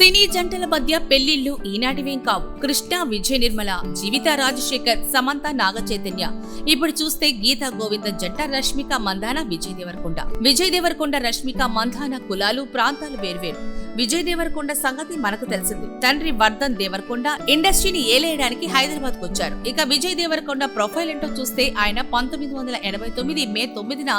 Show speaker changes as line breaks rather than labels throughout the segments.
సినీ జంటల మధ్య పెళ్లిళ్లు ఈనాటివేం కావు. కృష్ణ, విజయ్ నిర్మల, జీవిత రాజశేఖర్, సమంత నాగచైతన్య. ఇప్పుడు చూస్తే గీతా గోవిందం జంట రష్మిక మందాన, విజయ్ దేవరకొండ రష్మిక మందాన కులాలు ప్రాంతాలు వేర్వేరు. విజయ్ దేవరకొండ సంగతి మనకు తెలిసింది. తండ్రి వర్ధన్ దేవరకొండ ఇండస్ట్రీని ఏలేయడానికి హైదరాబాద్ కు వచ్చారు. ఇక విజయ్ దేవరకొండ ప్రొఫైల్ ఏంటో చూస్తే ఆయన 1989 మే 9న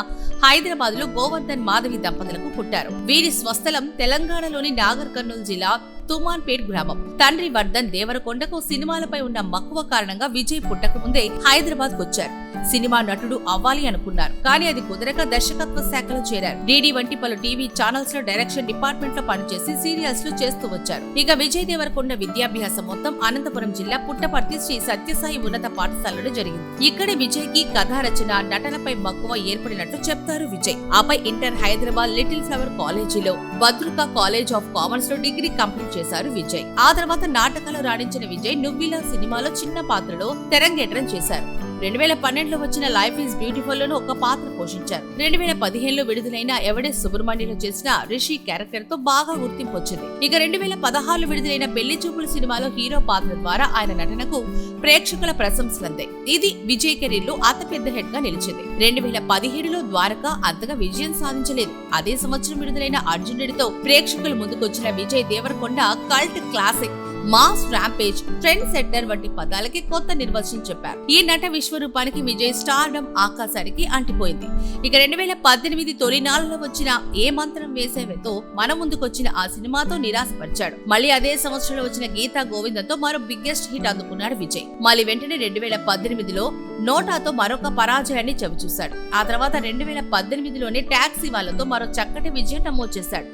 హైదరాబాద్ లో గోవర్ధన్ మాధవి దంపతులకు పుట్టారు. వీరి స్వస్థలం తెలంగాణలోని నాగర్ కర్నూలు జిల్లా తుమాన్పేట్ గ్రామం. తండ్రి వర్ధన్ దేవరకొండకు సినిమాలపై ఉన్న మక్కువ కారణంగా విజయ్ పుట్టక ముందే హైదరాబాద్ వచ్చారు. సినిమా నటుడు అవ్వాలి అనుకున్నారు, కానీ అది కుదరక దర్శకత్వ శాఖలో చేరారు. డీడీ వంటి పలు టీవీ ఛానల్స్ లో డైరెక్షన్ డిపార్ట్మెంట్ లో పనిచేసి సీరియల్స్ లో చేస్తూ వచ్చారు. ఇక విజయ్ దేవరకొండ విద్యాభ్యాసం మొత్తం అనంతపురం జిల్లా పుట్టపర్తి శ్రీ సత్యసాయి ఉన్నత పాఠశాలలో జరిగింది. ఇక్కడే విజయ్ కి కథా రచన, నటనపై మక్కువ ఏర్పడినట్టు చెప్తారు విజయ్. ఆపై ఇంటర్ హైదరాబాద్ లిటిల్ ఫ్లవర్ కాలేజీలో భద్రకా కాలేజ్ ఆఫ్ కామర్స్ లో డిగ్రీ కంప్లీట్ చేశారు విజయ్. ఆ తర్వాత నాటకాలు రాణించిన విజయ్ నువ్విలా సినిమాలో చిన్న పాత్రలో తెరంగేట్రం చేశారు. 2012లో వచ్చిన లైఫ్ ఈజ్ బ్యూటిఫుల్ లోను ఒక పాత్ర పోషించారు. 2015లో విడుదలైన ఎవడే సుబ్రహ్మణ్యంలో చేసిన రిషి క్యారెక్టర్ తో బాగా గుర్తింపు వచ్చింది. ఇక 2016లో విడుదలైన పెళ్లి చూపులు సినిమాలో హీరో పాత్ర ద్వారా ఆయన నటనకు ప్రేక్షకుల ప్రశంసలందాయి. ఇది విజయ్ కెరీర్ లో అతిపెద్ద హెడ్ గా నిలిచింది. 2017లో ద్వారకా అంతగా విజయం సాధించలేదు. అదే సంవత్సరం విడుదలైన అర్జునుడితో ప్రేక్షకుల ముందుకొచ్చిన Vijay Deverakonda cult classic, mass, rampage, trend setter వంటి పదాలకి కొత్త నిర్వచనం చెప్పారు. ఈ నట విశ్వరూపానికి విజయ్ స్టార్డమ్ ఆకాశానికి అంటిపోయింది. ఇక 2018 తొలి నాళ్ళలో వచ్చిన ఏ మంత్రం వేసేవేతో మన ముందుకొచ్చిన ఆ సినిమాతో నిరాశపరిచాడు. మళ్ళీ అదే సంవత్సరంలో వచ్చిన గీతా గోవిందంతో మరో బిగ్గెస్ట్ హిట్ అందుకున్నాడు విజయ్. మళ్ళీ వెంటనే 2018లో నోటాతో మరొక పరాజయాన్ని చవిచూశాడు. ఆ తర్వాత 2018లోనే టాక్సీ వాళ్ళతో మరో చక్కటి విజయం నమోదు చేశాడు.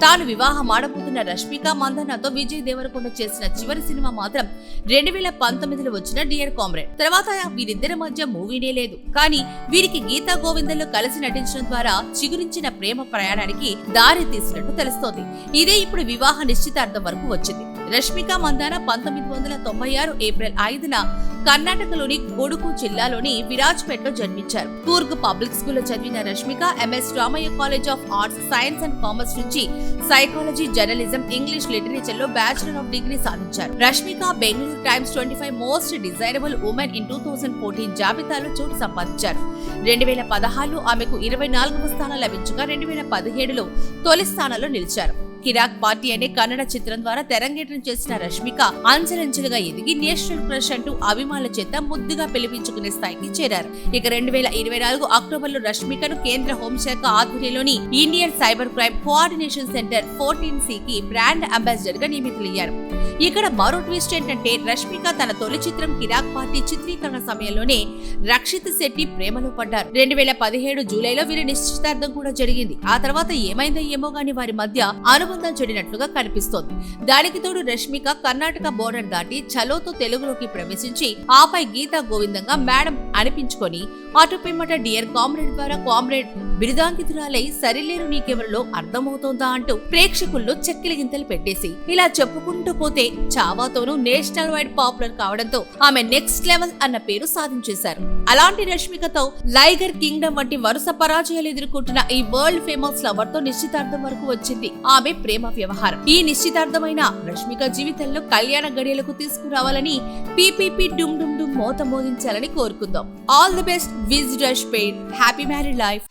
తాను వివాహం ఆడబోతున్న రష్మిక మందన్నతో విజయ్ దేవరకొండ చేసిన చివరి సినిమా మాత్రం 2019లో వచ్చిన డియర్ కామ్రేడ్. తర్వాత వీరిద్దరి మధ్య మూవీనే లేదు. కానీ వీరికి గీతా గోవిందంలో కలిసి నటించడం ద్వారా చిగురించిన ప్రేమ ప్రయాణానికి దారి తీసినట్టు తెలుస్తోంది. ఇదే ఇప్పుడు వివాహ నిశ్చితార్థం వరకు వచ్చింది. రష్మిక మందాన 1996 ఏప్రిల్ 5న కర్ణాటకలోని కొడుకు జిల్లాలోని విరాజ్పేటలో జన్మించారు. కూర్గ్ పబ్లిక్ స్కూల్లో చదివిన Rashmika MS Ramaiah college of arts, science and commerce నుంచి సైకాలజీ, జర్నలిజం, ఇంగ్లీష్ లిటరేచర్ లో బ్యాచిలర్ ఆఫ్ డిగ్రీ సాధించారు. Rashmika Bengaluru Times 25 most desirable women in 2014 జాబితాలో చోటు సంపాదించారు. 2016లో ఆమెకు 24వ స్థానం లభించగా 2017లో తొలి స్థానంలో నిలిచారు. కిరాక్ పార్టీ అనే కన్నడ చిత్రం ద్వారా తెరంగేట్రం చేసిన రష్మిక అంచెలంచెలుగా ఎదిగి నేషనల్ క్రష్ అంటూ అభిమానుల చేత ముద్దుగా పిలిపించుకునే స్థాయికి చేరారు. ఇక 2024 అక్టోబర్లో రష్మికను కేంద్ర హోంశాఖ ఆధ్వర్యంలోని Indian cyber crime coordination centre 14C కి బ్రాండ్ అంబాసిడర్ గా నియమితులయ్యారు. ఇక్కడ మరో ట్విస్ట్ ఏంటంటే రష్మిక తన తొలి చిత్రం కిరాక్ పార్టీ చిత్రీకరణ సమయంలోనే రక్షిత్ శెట్టి ప్రేమలో పడ్డారు. 2017 జూలైలో వీరి నిశ్చితార్థం కూడా జరిగింది. ఆ తర్వాత ఏమైందో ఏమో గాని వారి మధ్య అనుబంధం చెడినట్లుగా కనిపిస్తోంది. దానికి తోడు రష్మిక కర్ణాటక బోర్డర్ దాటి చలోతో తెలుగులోకి ప్రవేశించి ఆపై గీతా గోవిందంగా మేడం అనిపించుకొని అటు పిమ్మట డియర్ కామ్రేడ్ ద్వారా కామ్రేడ్ బిరుదాంకితురాలై సరిలేరు నీకెవరిలో అర్థమవుతోందా అంటూ ప్రేక్షకుల్లో చెక్కిలిగింతలు పెట్టేసి ఇలా చెప్పుకుంటూ పోతే చావాతోనూ నేషనల్ వైడ్ పాపులర్ కావడంతో ఆమె నెక్స్ట్ లెవెల్ అన్న పేరు సాధించేశారు. అలాంటి రష్మికతో లైగర్ కింగ్డమ్ వంటి వరుస పరాజయాలు ఎదుర్కొంటున్న ఈ వరల్డ్ ఫేమస్ లవర్ తో నిశ్చితార్థం వరకు వచ్చింది ఆమె ప్రేమ వ్యవహారం. ఈ నిశ్చితార్థమైన రష్మిక జీవితంలో కళ్యాణ గడియలకు తీసుకురావాలని పీపీపీ డుమ్ డుమ్ డుమ్ మోత మోగించాలని కోరుకుందాం. ఆల్ ది బెస్ట్ విజ్ రష్ పెయిన్. Happy married life.